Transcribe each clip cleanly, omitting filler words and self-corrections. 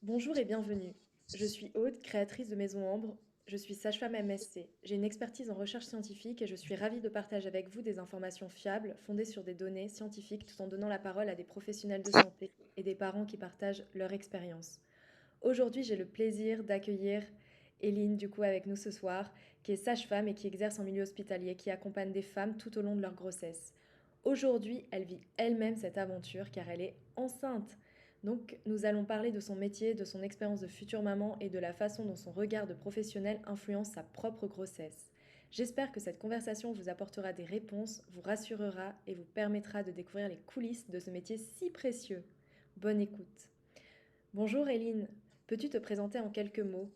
Bonjour et bienvenue. Je suis Aude, créatrice de Maison Ambre. Je suis sage-femme MSC. J'ai une expertise en recherche scientifique et je suis ravie de partager avec vous des informations fiables, fondées sur des données scientifiques, tout en donnant la parole à des professionnels de santé et des parents qui partagent leur expérience. Aujourd'hui, j'ai le plaisir d'accueillir Eline, du coup, avec nous ce soir, qui est sage-femme et qui exerce en milieu hospitalier, qui accompagne des femmes tout au long de leur grossesse. Aujourd'hui, elle vit elle-même cette aventure car elle est enceinte. Donc, nous allons parler de son métier, de son expérience de future maman et de la façon dont son regard de professionnel influence sa propre grossesse. J'espère que cette conversation vous apportera des réponses, vous rassurera et vous permettra de découvrir les coulisses de ce métier si précieux. Bonne écoute. Bonjour Eline, peux-tu te présenter en quelques mots?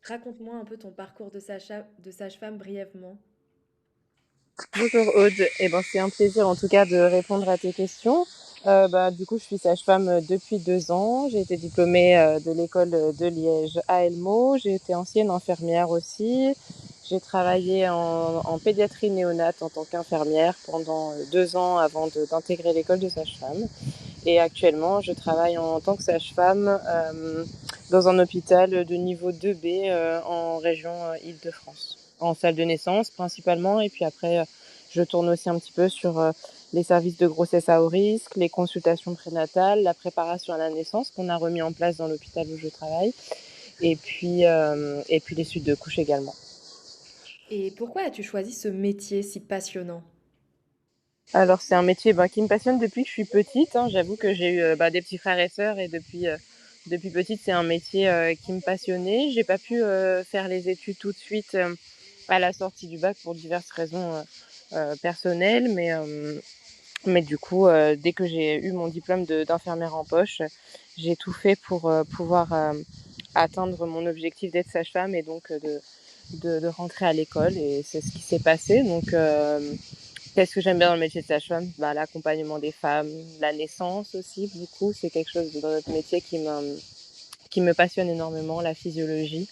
Raconte-moi un peu ton parcours de sage-femme brièvement. Bonjour Aude, c'est un plaisir en tout cas de répondre à tes questions. Du coup, je suis sage-femme depuis 2 ans. J'ai été diplômée de l'école de Liège à Elmo. J'ai été ancienne infirmière aussi. J'ai travaillé en pédiatrie néonate en tant qu'infirmière pendant 2 ans avant d'intégrer l'école de sage-femme. Et actuellement, je travaille en tant que sage-femme dans un hôpital de niveau 2B en région Île-de-France, en salle de naissance principalement. Et puis après, je tourne aussi un petit peu sur les services de grossesse à haut risque, les consultations prénatales, la préparation à la naissance qu'on a remis en place dans l'hôpital où je travaille, et puis les suites de couches également. Et pourquoi as-tu choisi ce métier si passionnant? Alors c'est un métier qui me passionne depuis que je suis petite, hein. J'avoue que j'ai eu des petits frères et sœurs et depuis petite c'est un métier qui me passionnait. J'ai pas pu faire les études tout de suite à la sortie du bac pour diverses raisons personnelles, mais du coup dès que j'ai eu mon diplôme d'infirmière en poche, j'ai tout fait pour pouvoir atteindre mon objectif d'être sage-femme et donc de rentrer à l'école, et c'est ce qui s'est passé. Donc qu'est-ce que j'aime bien dans le métier de sage-femme? L'accompagnement des femmes, la naissance aussi, beaucoup. C'est quelque chose dans notre métier qui me passionne énormément, la physiologie.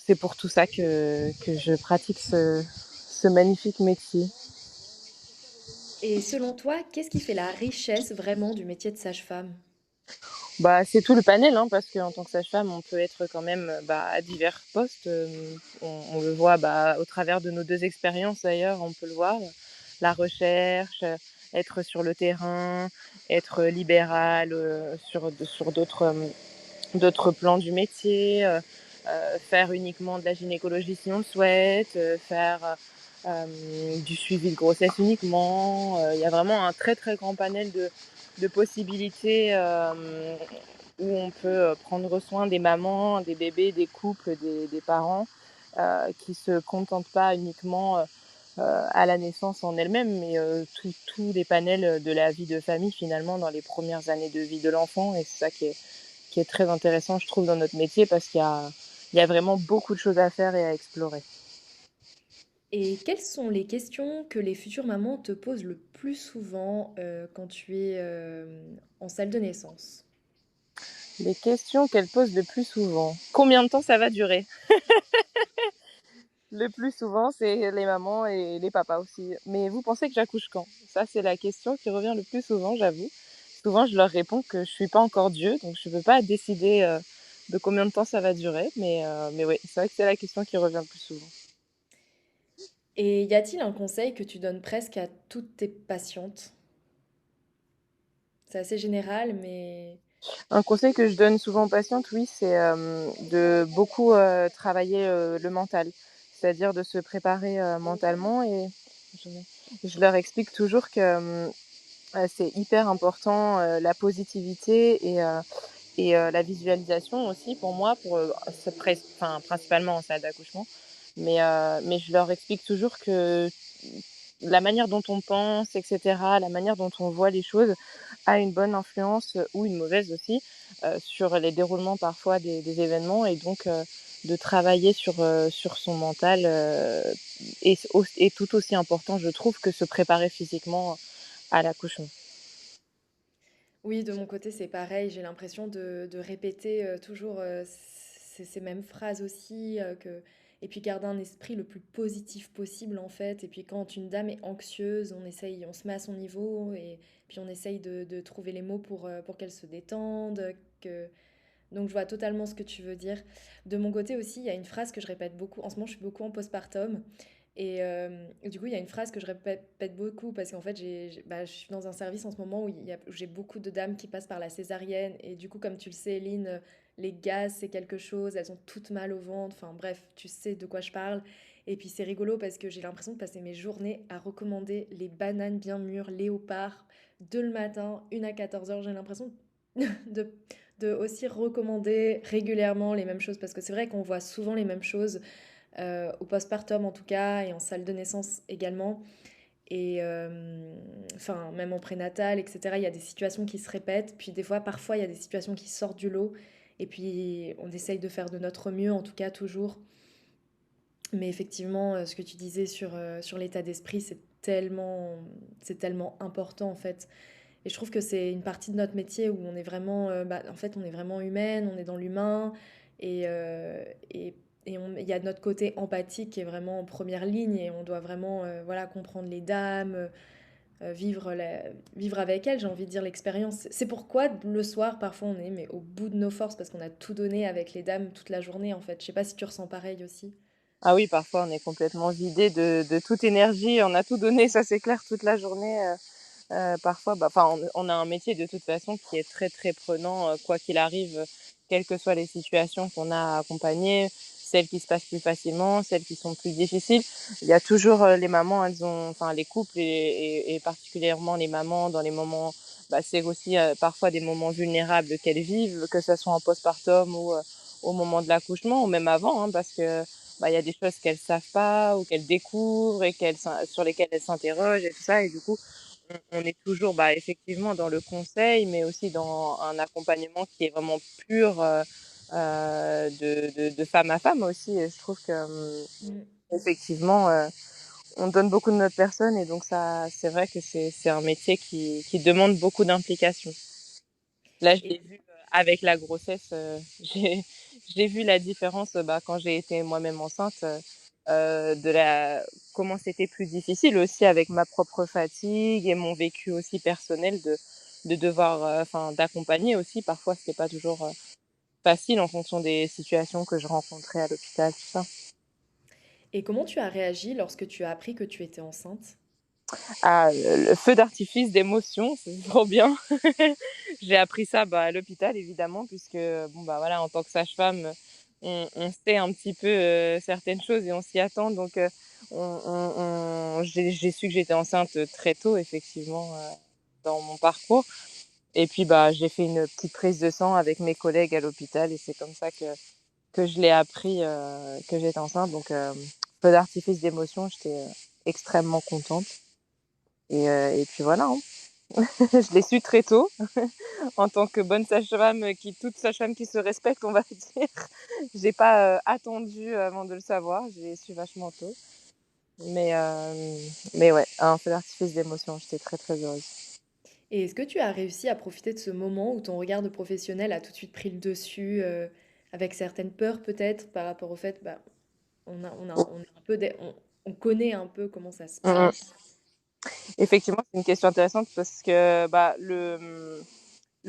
C'est pour tout ça que je pratique ce magnifique métier. Et selon toi, qu'est-ce qui fait la richesse vraiment du métier de sage-femme? C'est tout le panel, hein, parce qu'en tant que sage-femme, on peut être quand même à divers postes. On le voit au travers de nos deux expériences d'ailleurs, on peut le voir. La recherche, être sur le terrain, être libéral sur d'autres plans du métier, faire uniquement de la gynécologie si on le souhaite, faire du suivi de grossesse uniquement. Il y a vraiment un très très grand panel de possibilités où on peut prendre soin des mamans, des bébés, des couples, des parents qui ne se contentent pas uniquement à la naissance en elle-même, mais tous les panels de la vie de famille finalement dans les premières années de vie de l'enfant. Et c'est ça qui est très intéressant, je trouve, dans notre métier, parce il y a vraiment beaucoup de choses à faire et à explorer. Et quelles sont les questions que les futures mamans te posent le plus souvent quand tu es en salle de naissance? Les questions qu'elles posent le plus souvent. Combien de temps ça va durer? Le plus souvent, c'est les mamans et les papas aussi. Mais vous pensez que j'accouche quand? Ça, c'est la question qui revient le plus souvent, j'avoue. Souvent, je leur réponds que je suis pas encore Dieu, donc je peux pas décider de combien de temps ça va durer. Mais oui, c'est vrai que c'est la question qui revient le plus souvent. Et y a-t-il un conseil que tu donnes presque à toutes tes patientes? C'est assez général, mais Un conseil que je donne souvent aux patientes, oui, c'est de beaucoup travailler le mental, c'est-à-dire de se préparer mentalement. Et je, je leur explique toujours que c'est hyper important, la positivité et la visualisation aussi pour moi, principalement en salle d'accouchement. Mais je leur explique toujours que la manière dont on pense, etc., la manière dont on voit les choses a une bonne influence, ou une mauvaise aussi, sur les déroulements parfois des événements. Et donc de travailler sur son mental est tout aussi important, je trouve, que se préparer physiquement à l'accouchement. oui, de mon côté, c'est pareil. J'ai l'impression de répéter toujours ces mêmes phrases aussi. Et puis garder un esprit le plus positif possible, en fait. Et puis quand une dame est anxieuse, on essaye, on se met à son niveau. Et puis on essaye de trouver les mots pour qu'elle se détende. Que... Donc je vois totalement ce que tu veux dire. De mon côté aussi, il y a une phrase que je répète beaucoup. En ce moment, je suis beaucoup en postpartum. Et du coup, il y a une phrase que je répète beaucoup parce qu'en fait, je suis dans un service en ce moment où j'ai beaucoup de dames qui passent par la césarienne. Et du coup, comme tu le sais, Eline, les gaz, c'est quelque chose. Elles ont toutes mal au ventre. Enfin bref, tu sais de quoi je parle. Et puis c'est rigolo parce que j'ai l'impression de passer mes journées à recommander les bananes bien mûres, léopard, deux le matin, une à 14 heures. J'ai l'impression de, de aussi recommander régulièrement les mêmes choses parce que c'est vrai qu'on voit souvent les mêmes choses au postpartum en tout cas et en salle de naissance également. Et enfin, même en prénatal, etc., il y a des situations qui se répètent. Puis des fois, parfois, il y a des situations qui sortent du lot. Et puis, on essaye de faire de notre mieux, en tout cas, toujours. Mais effectivement, ce que tu disais sur l'état d'esprit, c'est tellement important, en fait. Et je trouve que c'est une partie de notre métier où on est vraiment, en fait, on est vraiment humaine, on est dans l'humain. Et, il y a notre côté empathique qui est vraiment en première ligne et on doit vraiment voilà, comprendre les dames, vivre avec elles, j'ai envie de dire l'expérience. C'est pourquoi le soir, parfois, on est mais au bout de nos forces parce qu'on a tout donné avec les dames toute la journée, en fait. Je sais pas si tu ressens pareil aussi. Ah oui, parfois on est complètement vidé de toute énergie, on a tout donné, ça c'est clair, toute la journée. Parfois, bah, enfin, on a un métier de toute façon qui est très très prenant, quoi qu'il arrive, quelles que soient les situations qu'on a à accompagner, celles qui se passent plus facilement, celles qui sont plus difficiles. Il y a toujours les mamans, enfin les couples et particulièrement les mamans dans les moments, bah, c'est aussi parfois des moments vulnérables qu'elles vivent, que ce soit en postpartum ou au moment de l'accouchement ou même avant, hein, parce que bah, il y a des choses qu'elles savent pas ou qu'elles découvrent et sur lesquelles elles s'interrogent et tout ça. Et du coup, on est toujours bah, effectivement dans le conseil, mais aussi dans un accompagnement qui est vraiment pur de femme à femme aussi. Et je trouve que Mm. effectivement, on donne beaucoup de notre personne et donc ça, c'est vrai que c'est un métier qui demande beaucoup d'implication. Là, je l'ai Et, vu avec la grossesse. J'ai vu la différence bah, quand j'ai été moi-même enceinte, de la comment c'était plus difficile aussi avec ma propre fatigue et mon vécu aussi personnel de devoir, enfin, d'accompagner aussi. Parfois, c'était pas toujours facile en fonction des situations que je rencontrais à l'hôpital, tout ça. et comment tu as réagi lorsque tu as appris que tu étais enceinte? Ah, le feu d'artifice d'émotion, c'est trop bien. J'ai appris ça, bah, à l'hôpital évidemment puisque, bon, bah, voilà, en tant que sage-femme, on sait un petit peu, certaines choses et on s'y attend donc j'ai su que j'étais enceinte, très tôt effectivement, dans mon parcours et puis, bah, j'ai fait une petite prise de sang avec mes collègues à l'hôpital et c'est comme ça que je l'ai appris, que j'étais enceinte donc feu d'artifice d'émotion, j'étais, extrêmement contente et puis voilà, hein. Je l'ai su très tôt en tant que bonne sage-femme toute sage-femme qui se respecte, on va dire. J'ai pas attendu avant de le savoir, j'ai su vachement tôt. Mais, ouais, un feu d'artifice d'émotion, j'étais très très heureuse. Et est-ce que tu as réussi à profiter de ce moment où ton regard de professionnel a tout de suite pris le dessus, avec certaines peurs peut-être par rapport au fait, bah, on est un peu on connaît un peu comment ça se Mm, mm. passe. Effectivement, c'est une question intéressante parce que bah, le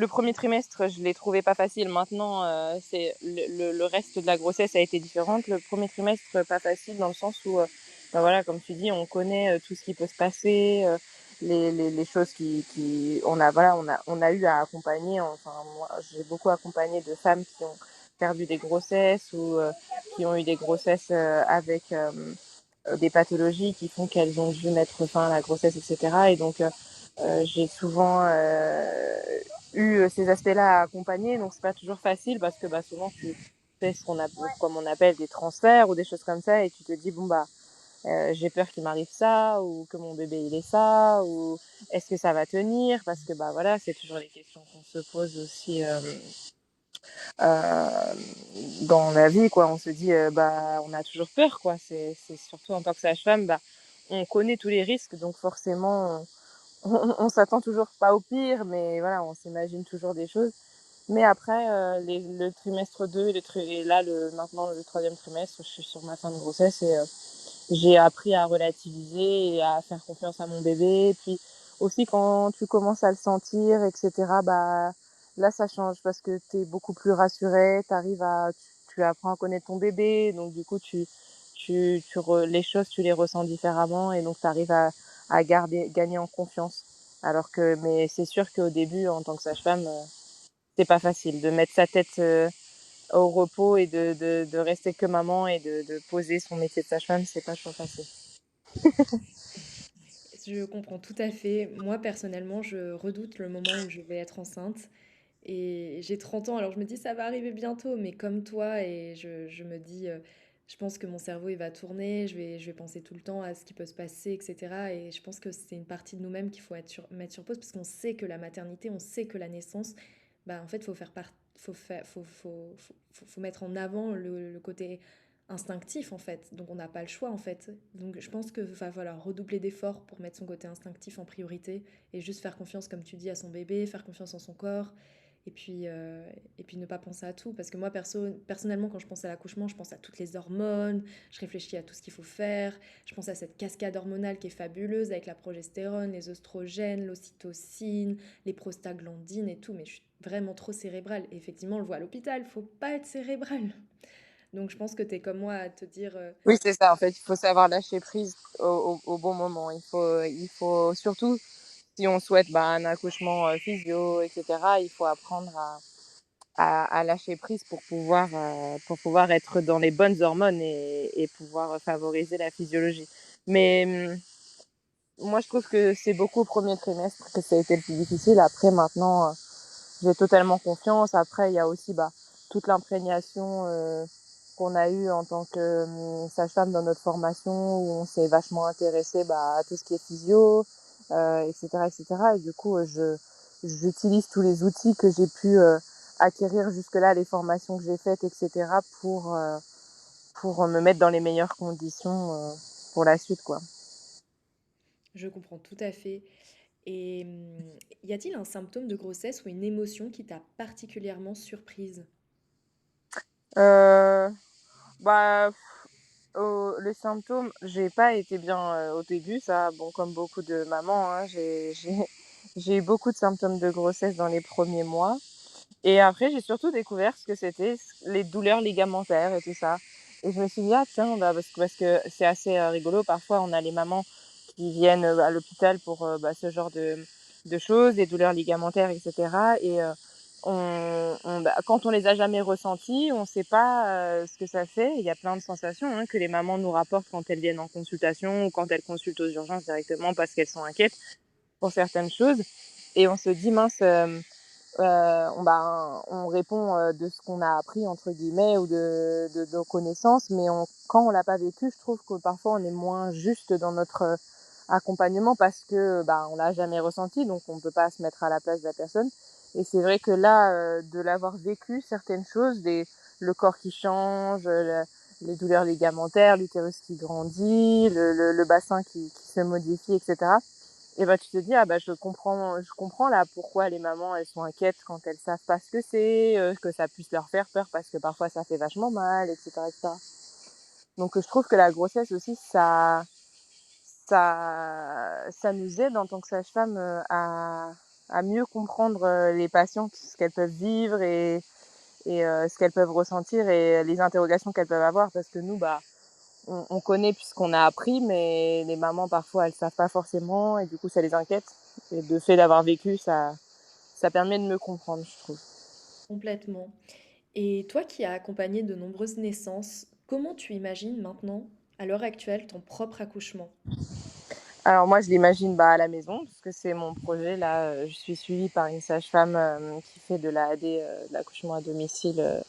premier trimestre, je l'ai trouvé pas facile. Maintenant, c'est le reste de la grossesse a été différente. Le premier trimestre, pas facile dans le sens où, bah voilà, comme tu dis, on connaît tout ce qui peut se passer, les choses on a, voilà, on a eu à accompagner. Enfin, moi, j'ai beaucoup accompagné de femmes qui ont perdu des grossesses ou qui ont eu des grossesses avec des pathologies qui font qu'elles ont dû mettre fin à la grossesse, etc. Et donc, j'ai souvent eu ces aspects-là à accompagner, donc c'est pas toujours facile parce que bah, souvent tu fais comme on appelle des transferts ou des choses comme ça et tu te dis bon bah j'ai peur qu'il m'arrive ça ou que mon bébé il est ça ou est-ce que ça va tenir parce que bah voilà c'est toujours les questions qu'on se pose aussi euh, dans la vie quoi. On se dit bah on a toujours peur quoi. C'est surtout en tant que sage-femme bah on connaît tous les risques donc forcément on s'attend toujours pas au pire, mais voilà, on s'imagine toujours des choses. Mais après, le trimestre 2 et là, maintenant, le troisième trimestre, je suis sur ma fin de grossesse et j'ai appris à relativiser et à faire confiance à mon bébé. Et puis aussi, quand tu commences à le sentir, etc., bah, Là, ça change parce que tu es beaucoup plus rassurée, tu apprends à connaître ton bébé, donc du coup, les choses, tu les ressens différemment et donc tu arrives à gagner en confiance. Mais c'est sûr qu'au début, en tant que sage-femme, c'est pas facile de mettre sa tête au repos et de rester que maman et de poser son métier de sage-femme, c'est pas toujours facile. Je comprends tout à fait. Moi, personnellement, je redoute le moment où je vais être enceinte. Et j'ai 30 ans, alors je me dis ça va arriver bientôt, mais comme toi, et je me dis, je pense que mon cerveau il va tourner, je vais penser tout le temps à ce qui peut se passer, etc. Et je pense que c'est une partie de nous-mêmes qu'il faut mettre sur pause, parce qu'on sait que la maternité, on sait que la naissance, bah, en fait, il faut faire faut mettre en avant le côté instinctif, en fait. Donc on n'a pas le choix, en fait. Donc je pense que va falloir redoubler d'efforts pour mettre son côté instinctif en priorité et juste faire confiance, comme tu dis, à son bébé, faire confiance en son corps et puis ne pas penser à tout. Parce que moi, personnellement, quand je pense à l'accouchement, je pense à toutes les hormones, je réfléchis à tout ce qu'il faut faire, je pense à cette cascade hormonale qui est fabuleuse avec la progestérone, les oestrogènes, l'ocytocine, les prostaglandines et tout. Mais je suis vraiment trop cérébrale. Et effectivement, on le voit à l'hôpital, il faut pas être cérébrale. Donc je pense que tu es comme moi à te dire... Oui, c'est ça. En fait, il faut savoir lâcher prise au bon moment. Il faut surtout, si on souhaite un accouchement physio, etc., il faut apprendre à lâcher prise pour pouvoir être dans les bonnes hormones et pouvoir favoriser la physiologie. Mais moi, je trouve que c'est beaucoup au premier trimestre que ça a été le plus difficile. Après, maintenant, j'ai totalement confiance. Après, il y a aussi toute l'imprégnation qu'on a eue en tant que sage-femme dans notre formation où on s'est vachement intéressé à tout ce qui est physio, etc., etc. Et du coup, j'utilise tous les outils que j'ai pu acquérir jusque-là, les formations que j'ai faites, etc., pour me mettre dans les meilleures conditions pour la suite, quoi. Je comprends tout à fait. Et y a-t-il un symptôme de grossesse ou une émotion qui t'a particulièrement surprise? Euh, bah, les symptômes, j'ai pas été bien au début, ça, bon, comme beaucoup de mamans, hein, j'ai eu beaucoup de symptômes de grossesse dans les premiers mois. Et après, j'ai surtout découvert ce que c'était les douleurs ligamentaires et tout ça. Et je me suis dit, ah tiens, parce que c'est assez rigolo. Parfois, on a les mamans qui viennent à l'hôpital pour ce genre de choses, des douleurs ligamentaires, etc. Et quand on les a jamais ressenties, on ne sait pas ce que ça fait. Il y a plein de sensations que les mamans nous rapportent quand elles viennent en consultation ou quand elles consultent aux urgences directement parce qu'elles sont inquiètes pour certaines choses. Et on se dit, mince, on répond de ce qu'on a appris, entre guillemets, ou de nos connaissances, mais quand on l'a pas vécu, je trouve que parfois on est moins juste dans notre accompagnement parce que on l'a jamais ressenti, donc on peut pas se mettre à la place de la personne. Et c'est vrai que là, de l'avoir vécu, certaines choses, le corps qui change, les douleurs ligamentaires, l'utérus qui grandit, le bassin qui se modifie, etc. Et tu te dis, ah je comprends là pourquoi les mamans elles sont inquiètes quand elles savent pas ce que c'est, que ça puisse leur faire peur parce que parfois ça fait vachement mal, etc., etc. Donc je trouve que la grossesse aussi, ça nous aide en tant que sage-femme à mieux comprendre les patientes, ce qu'elles peuvent vivre et ce qu'elles peuvent ressentir et les interrogations qu'elles peuvent avoir parce que nous, on connaît puisqu'on a appris, mais les mamans, parfois, elles savent pas forcément et du coup, ça les inquiète. Et le fait d'avoir vécu, ça permet de me comprendre, je trouve. Complètement. Et toi qui as accompagné de nombreuses naissances, comment tu imagines maintenant, à l'heure actuelle, ton propre accouchement? Alors moi, je l'imagine à la maison, parce que c'est mon projet. Là, je suis suivie par une sage-femme qui fait de l'AAD, de l'accouchement à domicile,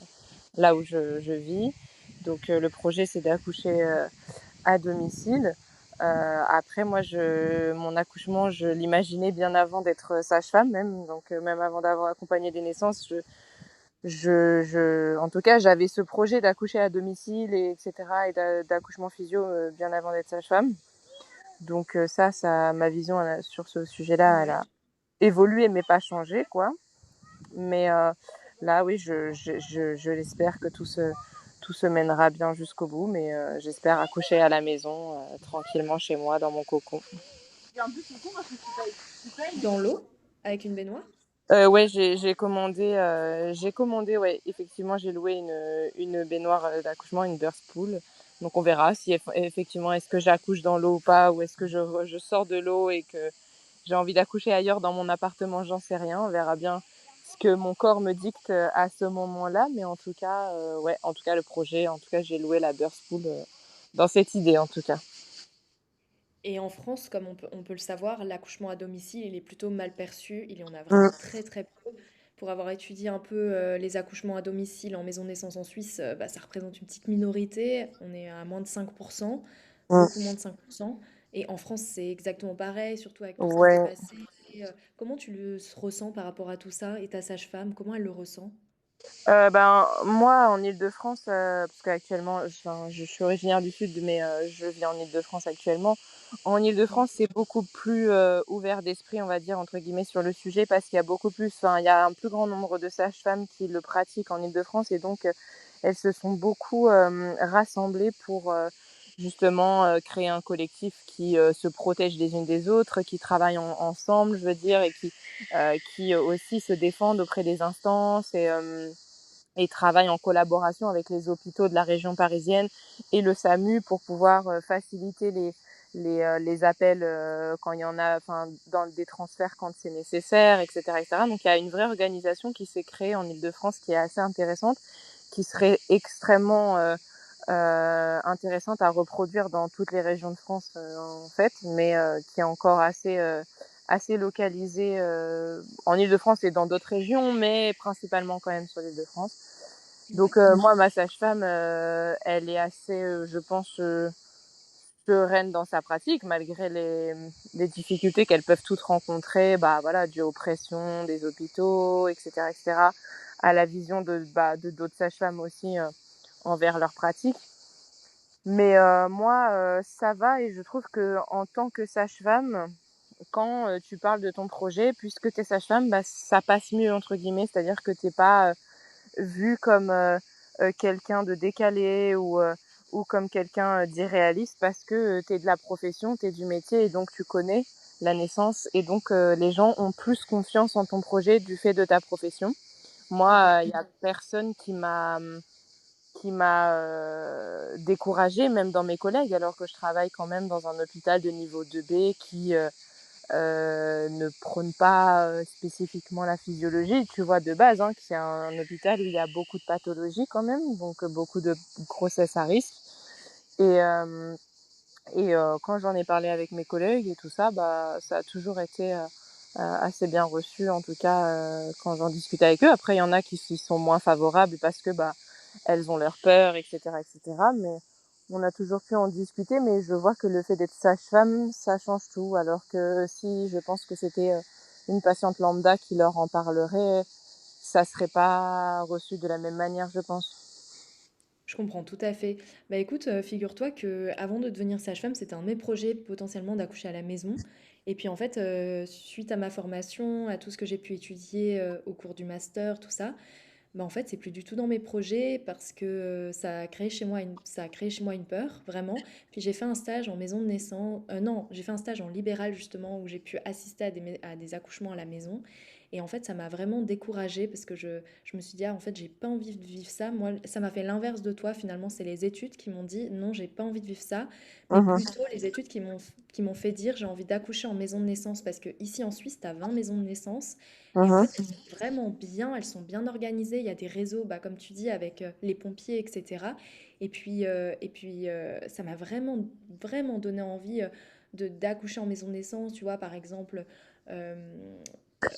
là où je vis. Donc le projet, c'est d'accoucher à domicile. Après, moi, mon accouchement, je l'imaginais bien avant d'être sage-femme, même. Donc, même avant d'avoir accompagné des naissances, en tout cas, j'avais ce projet d'accoucher à domicile, etc., et d'accouchement physio bien avant d'être sage-femme. Donc, ma vision sur ce sujet-là, elle Ouais. a évolué, mais pas changé, quoi. Mais là, oui, je l'espère que tout se mènera bien jusqu'au bout, mais j'espère accoucher à la maison, tranquillement chez moi, dans mon cocon. Dans l'eau, avec une baignoire? Ouais, j'ai commandé, ouais, effectivement, j'ai loué une baignoire, d'accouchement, une birth pool. Donc on verra si effectivement, est-ce que j'accouche dans l'eau ou pas, ou est-ce que je sors de l'eau et que j'ai envie d'accoucher ailleurs dans mon appartement, j'en sais rien. On verra bien ce que mon corps me dicte, à ce moment-là. Mais en tout cas, ouais, en tout cas, le projet, en tout cas, j'ai loué la birth pool, dans cette idée, en tout cas. Et en France, comme on peut le savoir, l'accouchement à domicile, il est plutôt mal perçu. Il y en a vraiment Mmh, très très peu. Pour avoir étudié un peu les accouchements à domicile en maison de naissance en Suisse, bah, ça représente une petite minorité. On est à moins de 5%, beaucoup mmh. moins de 5%. Et en France, c'est exactement pareil, surtout avec tout ce qui s'est Ouais. passé. Et, comment tu le ressens par rapport à tout ça? Et ta sage-femme, comment elle le ressent? Ben, moi, en Île-de-France, parce qu'actuellement, enfin, je suis originaire du sud, mais je vis en Île-de-France actuellement. En Mhm. Île-de-France, c'est beaucoup plus, «ouvert d'esprit», on va dire, entre guillemets, sur le sujet parce qu'il y a beaucoup plus enfin, il y a un plus grand nombre de sages-femmes qui le pratiquent en Île-de-France et donc elles se sont beaucoup, rassemblées pour, justement, créer un collectif qui, se protège les unes des autres, qui travaillent ensemble, je veux dire et qui aussi se défendent auprès des instances et travaille en collaboration avec les hôpitaux de la région parisienne et le SAMU pour pouvoir faciliter les appels quand il y en a, enfin, dans des transferts quand c'est nécessaire, etc., etc. Donc il y a une vraie organisation qui s'est créée en Île-de-France qui est assez intéressante, qui serait extrêmement intéressante à reproduire dans toutes les régions de France en fait, mais qui est encore assez localisée en Île-de-France et dans d'autres régions, mais principalement quand même sur l'Île-de-France. Donc Ouais. moi, ma sage-femme, elle est assez, je pense, sereine dans sa pratique malgré les difficultés qu'elles peuvent toutes rencontrer, bah, voilà, dues aux pressions des hôpitaux et cetera et cetera, à la vision de d'autres sages-femmes aussi, envers leur pratique. Mais moi, ça va et je trouve qu'en tant que sage-femme, quand, tu parles de ton projet, puisque tu es sage-femme, bah, ça «passe mieux» entre guillemets. C'est-à-dire que tu es pas, vu comme quelqu'un de décalé ou comme quelqu'un d'irréaliste parce que tu es de la profession, tu es du métier et donc tu connais la naissance et donc les gens ont plus confiance en ton projet du fait de ta profession. Ouais. Moi, il y a personne qui m'a découragée, même dans mes collègues, alors que je travaille quand même dans un hôpital de niveau 2B qui ne prône pas spécifiquement la physiologie, tu vois, de base, hein, que c'est un hôpital où il y a beaucoup de pathologies quand même, donc beaucoup de grossesses à risque. Et, quand j'en ai parlé avec mes collègues et tout ça, bah, ça a toujours été assez bien reçu, en tout cas quand j'en discute avec eux. Après, il y en a qui s'y sont moins favorables parce que bah, elles ont leur peur, etc., etc. Mais on a toujours pu en discuter, mais je vois que le fait d'être sage-femme, ça change tout. Alors que si je pense que c'était une patiente lambda qui leur en parlerait, ça serait pas reçu de la même manière, je pense. Je comprends tout à fait. Bah écoute, figure-toi que avant de devenir sage-femme, c'était un de mes projets potentiellement d'accoucher à la maison. Et puis en fait, suite à ma formation, à tout ce que j'ai pu étudier au cours du master, tout ça, bah en fait, c'est plus du tout dans mes projets parce que ça a créé chez moi une peur, vraiment. Puis j'ai fait un stage en maison de naissance. Non, j'ai fait un stage en libéral justement où j'ai pu assister à des accouchements à la maison. Et en fait, ça m'a vraiment découragée parce que je me suis dit, ah, en fait, j'ai pas envie de vivre ça. Moi, ça m'a fait l'inverse de toi. Finalement, c'est les études qui m'ont dit, non, j'ai pas envie de vivre ça. Mais Mhm, plutôt les études qui m'ont fait dire, j'ai envie d'accoucher en maison de naissance parce que ici en Suisse, tu as 20 maisons de naissance. Et en mhm, fait, elles sont vraiment bien, elles sont bien organisées. Il y a des réseaux, bah, comme tu dis, avec les pompiers, etc. Ça m'a vraiment, vraiment donné envie d'accoucher en maison de naissance. Tu vois, par exemple, euh,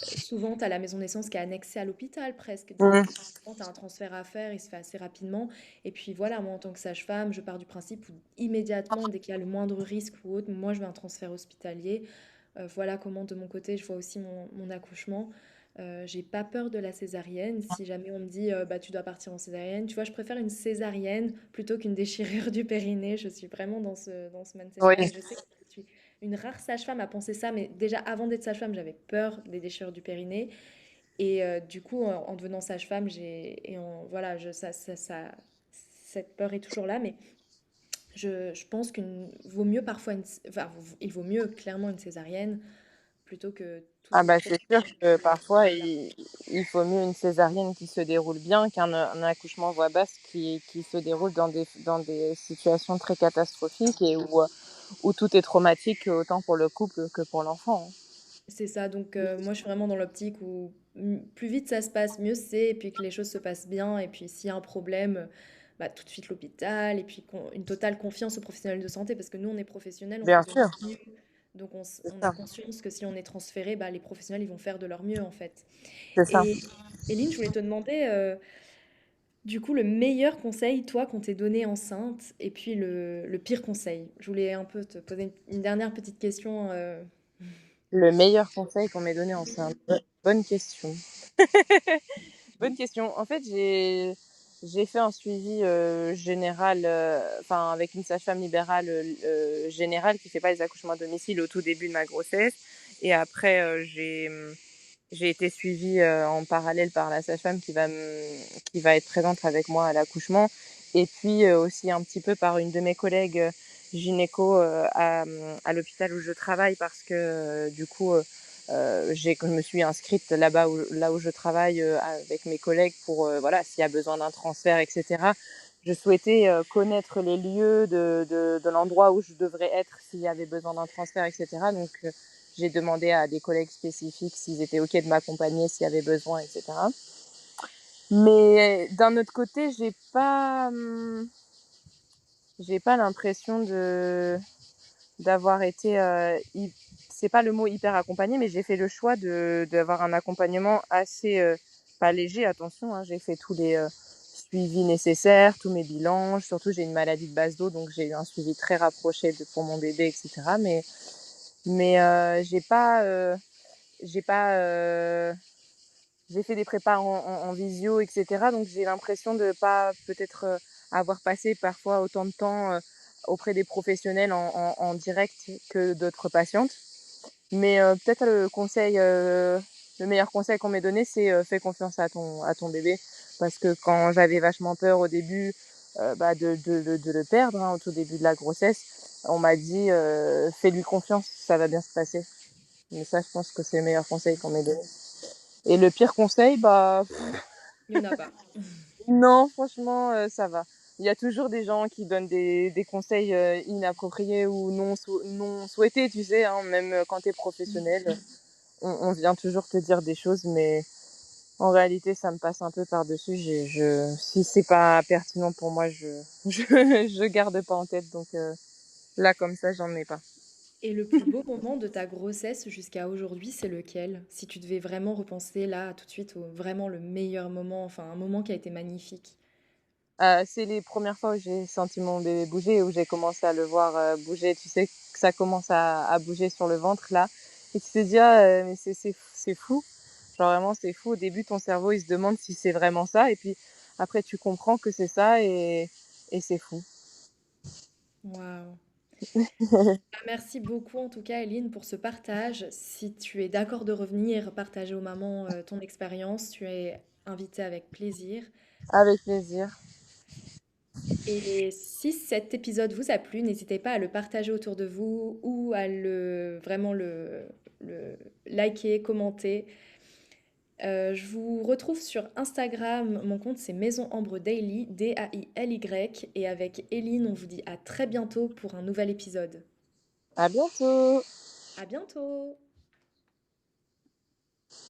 souvent, tu as la maison de naissance qui est annexée à l'hôpital presque. mhm. Donc, souvent, tu as un transfert à faire, il se fait assez rapidement. Et puis voilà, moi, en tant que sage-femme, je pars du principe où immédiatement, dès qu'il y a le moindre risque ou autre, moi, je veux un transfert hospitalier. Voilà comment, de mon côté, je vois aussi mon accouchement. J'ai pas peur de la césarienne. Si jamais on me dit bah tu dois partir en césarienne, tu vois, je préfère une césarienne plutôt qu'une déchirure du périnée. Je suis vraiment dans ce mindset-là Oui. et je sais que je suis une rare sage-femme à penser ça, mais déjà avant d'être sage-femme, j'avais peur des déchirures du périnée et du coup en devenant sage-femme, voilà, cette peur est toujours là, mais je pense qu'il vaut mieux parfois il vaut mieux clairement une césarienne plutôt que tout Ah ce bah, c'est sûr processus que parfois là. il faut mieux une césarienne qui se déroule bien qu'un, un accouchement voix basse qui se déroule dans des situations très catastrophiques et où tout est traumatique autant pour le couple que pour l'enfant, hein. C'est ça, donc moi je suis vraiment dans l'optique où plus vite ça se passe, mieux c'est, et puis que les choses se passent bien, et puis s'il y a un problème, bah, tout de suite l'hôpital, et puis une totale confiance aux professionnels de santé, parce que nous on est professionnels, on fait Bien de sûr, notre mieux, donc c'est on a ça, conscience que si on est transféré, bah, les professionnels ils vont faire de leur mieux en fait. c'est ça. Et Eline, je voulais te demander, du coup, le meilleur conseil, toi, qu'on t'ait donné enceinte, et puis le pire conseil. Je voulais un peu te poser une dernière petite question. Le meilleur conseil qu'on m'ait donné enceinte? Bonne question. Bonne question. En fait, j'ai fait un suivi, général, enfin avec une sage-femme libérale, générale qui fait pas les accouchements à domicile au tout début de ma grossesse et après, j'ai été suivie, en parallèle par la sage-femme qui va être présente avec moi à l'accouchement et puis, aussi un petit peu par une de mes collègues, gynéco, à l'hôpital où je travaille parce que, du coup, je me suis inscrite là où je travaille, avec mes collègues pour, voilà, s'il y a besoin d'un transfert et cetera. Je souhaitais, connaître les lieux de l'endroit où je devrais être s'il y avait besoin d'un transfert et cetera donc j'ai demandé à des collègues spécifiques s'ils étaient OK de m'accompagner s'il y avait besoin, etc. Mais d'un autre côté, j'ai pas l'impression d'avoir été, c'est pas le mot hyper accompagné, mais j'ai fait le choix d'avoir un accompagnement assez, pas léger, attention, hein, j'ai fait tous les suivis nécessaires, tous mes bilans. Surtout, j'ai une maladie de base d'eau, donc j'ai eu un suivi très rapproché pour mon bébé, etc. Mais j'ai pas, j'ai fait des prépas en visio, etc. Donc j'ai l'impression de pas peut-être avoir passé parfois autant de temps auprès des professionnels en direct que d'autres patientes. Mais peut-être le meilleur conseil qu'on m'ait donné, c'est fais confiance à ton bébé. Parce que quand j'avais vachement peur au début bah, de le perdre, hein, au tout début de la grossesse, on m'a dit fais-lui confiance, ça va bien se passer. Mais ça, je pense que c'est le meilleur conseil qu'on m'ait donné. Et le pire conseil, bah Il y en a pas. non, franchement, ça va. Il y a toujours des gens qui donnent des conseils inappropriés ou non souhaités, tu sais, hein, même quand tu es professionnel, on vient toujours te dire des choses, mais en réalité, ça me passe un peu par-dessus. Si c'est pas pertinent pour moi, je garde pas en tête. Donc là, comme ça, j'en ai pas. Et le plus beau moment de ta grossesse jusqu'à aujourd'hui, c'est lequel? Si tu devais vraiment repenser là, tout de suite, au vraiment le meilleur moment, enfin un moment qui a été magnifique. C'est les premières fois où j'ai senti mon bébé bouger, où j'ai commencé à le voir bouger. Tu sais que ça commence à bouger sur le ventre là, et tu te dis ah mais c'est fou. Genre vraiment c'est fou. Au début ton cerveau il se demande si c'est vraiment ça, et puis après tu comprends que c'est ça et c'est fou. Waouh. Ah, merci beaucoup en tout cas, Eline, pour ce partage. Si tu es d'accord de revenir partager aux mamans ton expérience, tu es invitée avec plaisir. Avec plaisir. Et si cet épisode vous a plu, n'hésitez pas à le partager autour de vous ou à le liker, commenter. Je vous retrouve sur Instagram. Mon compte c'est Maison Ambre Daily, Daily. Et avec Eline, on vous dit à très bientôt pour un nouvel épisode. À bientôt. À bientôt!